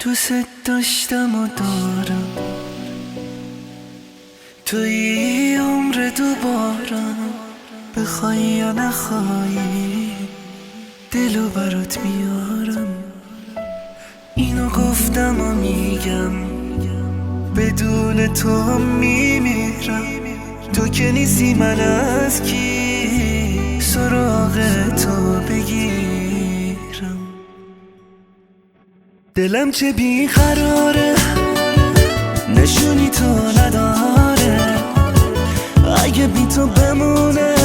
دوست داشتم و دارم، توی عمر دوبارم، بخوای یا نخوایی دلو برات میارم. اینو گفتم و میگم بدون تو هم میمیرم. تو که نیستی من از کی سراغ تو بگیرم. دلم چه بیقراره نشونی تو نداره، اگه بی تو بمونه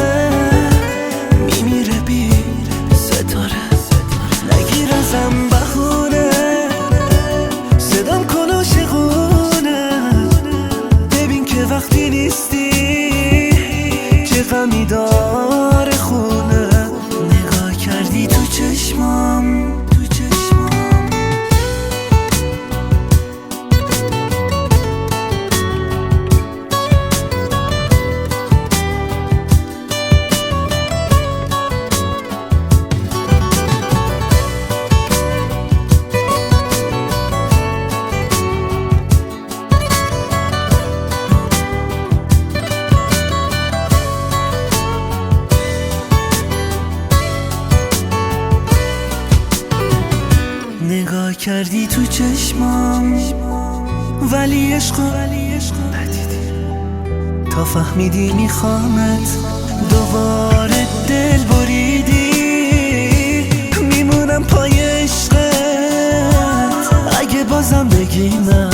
میمیره بی ستاره. نگیر ازم بخونه صدام کن عاشقونه، ببین که وقتی نیستی چه غمی داره خونه. نگاه کردی تو چشمام، نگاه کردی تو چشمام ولی عشقو ندیدی. تا فهمیدی میخوامت دوباره دل بریدی. میمونم پای عشقت اگه بازم بگی نه،